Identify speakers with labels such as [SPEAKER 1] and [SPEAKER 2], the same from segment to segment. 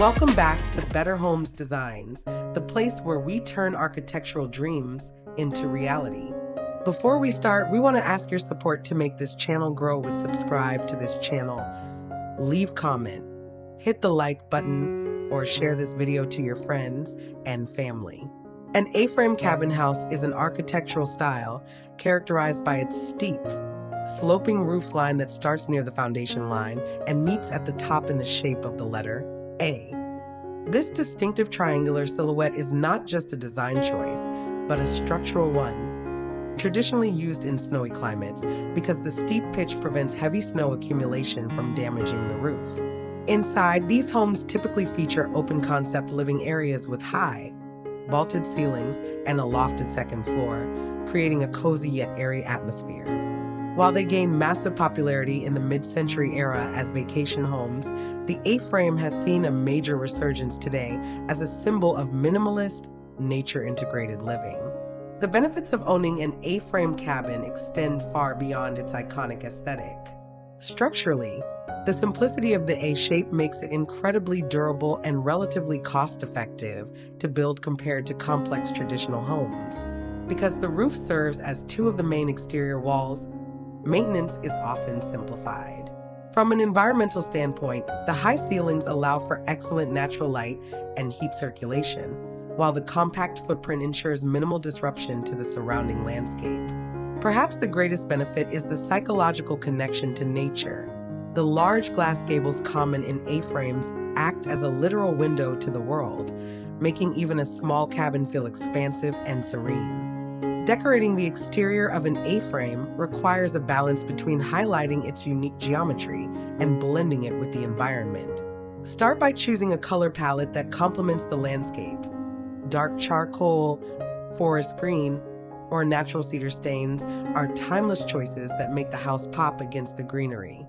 [SPEAKER 1] Welcome back to Better Homes Designs, the place where we turn architectural dreams into reality. Before we start, we want to ask your support to make this channel grow with subscribe to this channel. Leave comment, hit the like button, or share this video to your friends and family. An A-frame cabin house is an architectural style characterized by its steep, sloping roof line that starts near the foundation line and meets at the top in the shape of the letter A. This distinctive triangular silhouette is not just a design choice, but a structural one, traditionally used in snowy climates because the steep pitch prevents heavy snow accumulation from damaging the roof. Inside, these homes typically feature open-concept living areas with high, vaulted ceilings and a lofted second floor, creating a cozy yet airy atmosphere. While they gained massive popularity in the mid-century era as vacation homes, the A-frame has seen a major resurgence today as a symbol of minimalist, nature-integrated living. The benefits of owning an A-frame cabin extend far beyond its iconic aesthetic. Structurally, the simplicity of the A shape makes it incredibly durable and relatively cost-effective to build compared to complex traditional homes. Because the roof serves as two of the main exterior walls, maintenance is often simplified. From an environmental standpoint, the high ceilings allow for excellent natural light and heat circulation, while the compact footprint ensures minimal disruption to the surrounding landscape. Perhaps the greatest benefit is the psychological connection to nature. The large glass gables common in A-frames act as a literal window to the world, making even a small cabin feel expansive and serene. Decorating the exterior of an A-frame requires a balance between highlighting its unique geometry and blending it with the environment. Start by choosing a color palette that complements the landscape. Dark charcoal, forest green, or natural cedar stains are timeless choices that make the house pop against the greenery.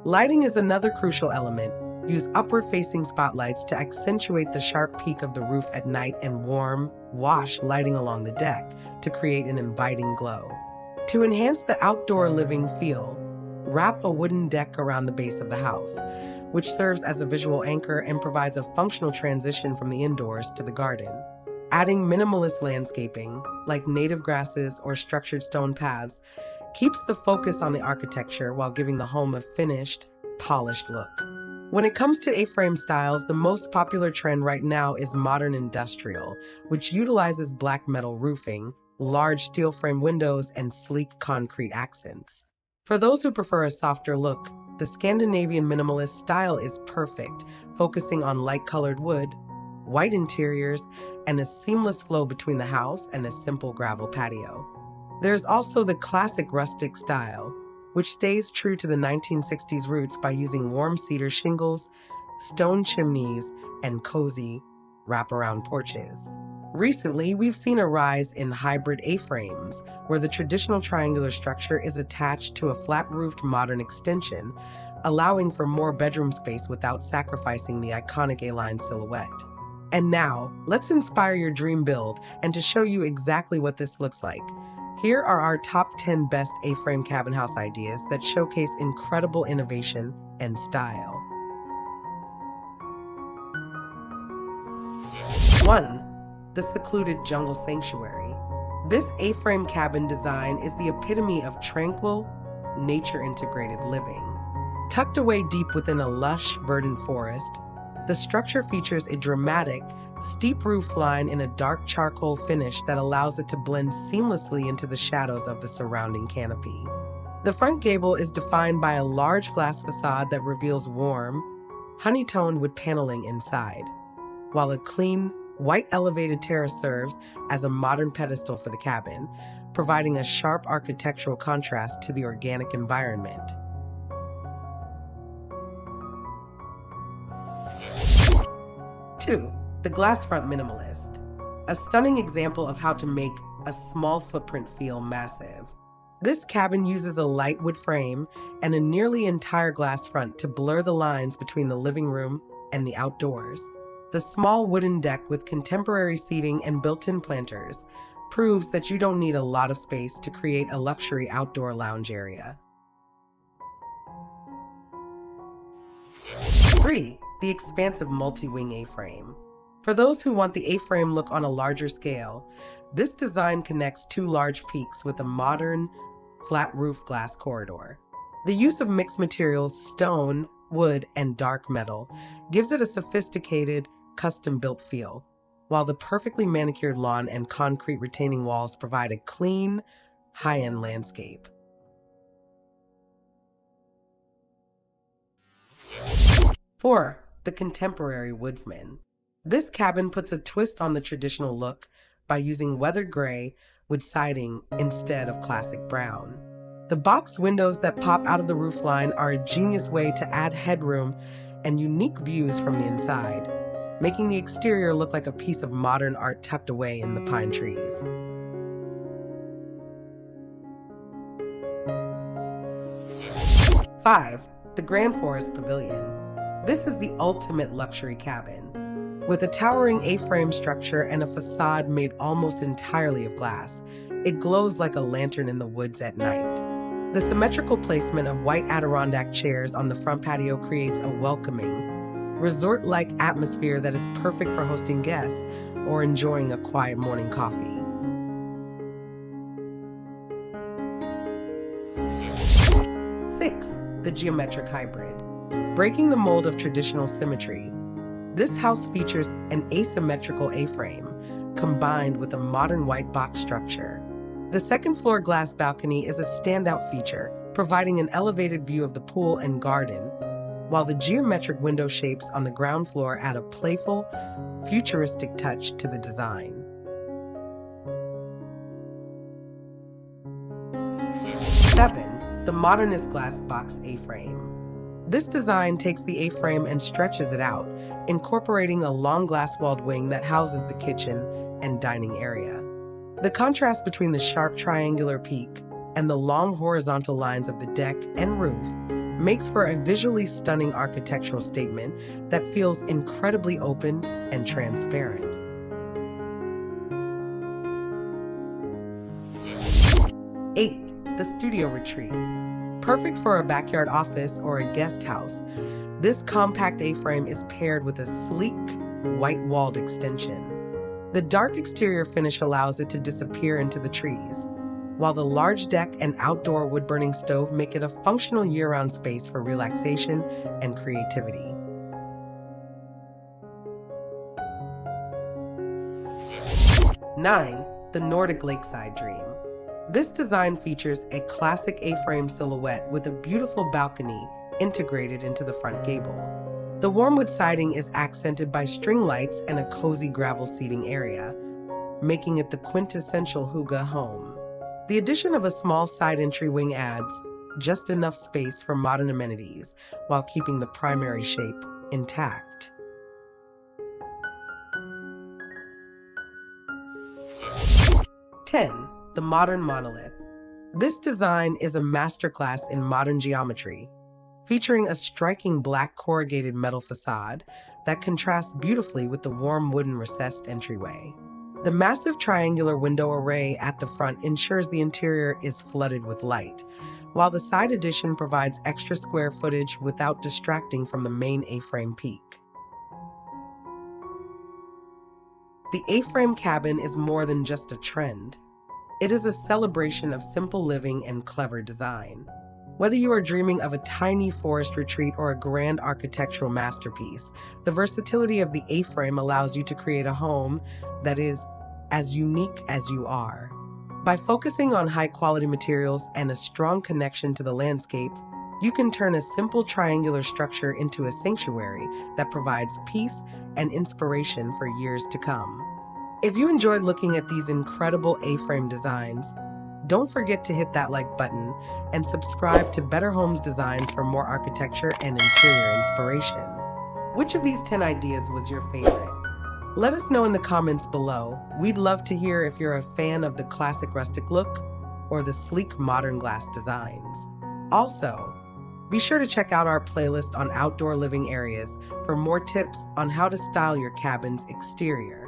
[SPEAKER 1] Lighting is another crucial element. Use upward-facing spotlights to accentuate the sharp peak of the roof at night and warm, wash lighting along the deck to create an inviting glow. To enhance the outdoor living feel, wrap a wooden deck around the base of the house, which serves as a visual anchor and provides a functional transition from the indoors to the garden. Adding minimalist landscaping, like native grasses or structured stone paths, keeps the focus on the architecture while giving the home a finished, polished look. When it comes to A-frame styles, the most popular trend right now is modern industrial, which utilizes black metal roofing, large steel frame windows, and sleek concrete accents. For those who prefer a softer look, the Scandinavian minimalist style is perfect, focusing on light-colored wood, white interiors, and a seamless flow between the house and a simple gravel patio. There's also the classic rustic style, which stays true to the 1960s roots by using warm cedar shingles, stone chimneys, and cozy wraparound porches. Recently, we've seen a rise in hybrid A-frames, where the traditional triangular structure is attached to a flat-roofed modern extension, allowing for more bedroom space without sacrificing the iconic A-line silhouette. And now, let's inspire your dream build, and to show you exactly what this looks like, here are our top 10 best A-frame cabin house ideas that showcase incredible innovation and style. 1. The secluded jungle sanctuary. This A-frame cabin design is the epitome of tranquil, nature-integrated living. Tucked away deep within a lush, verdant forest, the structure features a dramatic, steep roof line in a dark charcoal finish that allows it to blend seamlessly into the shadows of the surrounding canopy. The front gable is defined by a large glass facade that reveals warm, honey-toned wood paneling inside, while a clean, white elevated terrace serves as a modern pedestal for the cabin, providing a sharp architectural contrast to the organic environment. 2. The glass front minimalist. A stunning example of how to make a small footprint feel massive. This cabin uses a light wood frame and a nearly entire glass front to blur the lines between the living room and the outdoors. The small wooden deck with contemporary seating and built-in planters proves that you don't need a lot of space to create a luxury outdoor lounge area. 3. the expansive multi-wing A-frame. For those who want the A-frame look on a larger scale, this design connects two large peaks with a modern, flat roof glass corridor. The use of mixed materials, stone, wood, and dark metal, gives it a sophisticated, custom-built feel, while the perfectly manicured lawn and concrete retaining walls provide a clean, high-end landscape. 4. The Contemporary Woodsman. This cabin puts a twist on the traditional look by using weathered gray with siding instead of classic brown. The box windows that pop out of the roofline are a genius way to add headroom and unique views from the inside, making the exterior look like a piece of modern art tucked away in the pine trees. 5. The Grand Forest Pavilion. This is the ultimate luxury cabin. With a towering A-frame structure and a facade made almost entirely of glass, it glows like a lantern in the woods at night. The symmetrical placement of white Adirondack chairs on the front patio creates a welcoming, resort-like atmosphere that is perfect for hosting guests or enjoying a quiet morning coffee. 6. The Geometric Hybrid. Breaking the mold of traditional symmetry, this house features an asymmetrical A-frame combined with a modern white box structure. The second-floor glass balcony is a standout feature, providing an elevated view of the pool and garden, while the geometric window shapes on the ground floor add a playful, futuristic touch to the design. 7. The Modernist Glass Box A-frame. This design takes the A-frame and stretches it out, incorporating a long glass-walled wing that houses the kitchen and dining area. The contrast between the sharp triangular peak and the long horizontal lines of the deck and roof makes for a visually stunning architectural statement that feels incredibly open and transparent. 8. The Studio Retreat. Perfect for a backyard office or a guest house, this compact A-frame is paired with a sleek, white-walled extension. The dark exterior finish allows it to disappear into the trees, while the large deck and outdoor wood-burning stove make it a functional year-round space for relaxation and creativity. 9. The Nordic Lakeside Dream. This design features a classic A-frame silhouette with a beautiful balcony integrated into the front gable. The warm wood siding is accented by string lights and a cozy gravel seating area, making it the quintessential hygge home. The addition of a small side entry wing adds just enough space for modern amenities while keeping the primary shape intact. 10. The Modern Monolith. This design is a masterclass in modern geometry, featuring a striking black corrugated metal facade that contrasts beautifully with the warm wooden recessed entryway. The massive triangular window array at the front ensures the interior is flooded with light, while the side addition provides extra square footage without distracting from the main A-frame peak. The A-frame cabin is more than just a trend. It is a celebration of simple living and clever design. Whether you are dreaming of a tiny forest retreat or a grand architectural masterpiece, the versatility of the A-frame allows you to create a home that is as unique as you are. By focusing on high-quality materials and a strong connection to the landscape, you can turn a simple triangular structure into a sanctuary that provides peace and inspiration for years to come. If you enjoyed looking at these incredible A-frame designs, don't forget to hit that like button and subscribe to Better Homes Designs for more architecture and interior inspiration. Which of these 10 ideas was your favorite? Let us know in the comments below. We'd love to hear if you're a fan of the classic rustic look or the sleek modern glass designs. Also, be sure to check out our playlist on outdoor living areas for more tips on how to style your cabin's exterior.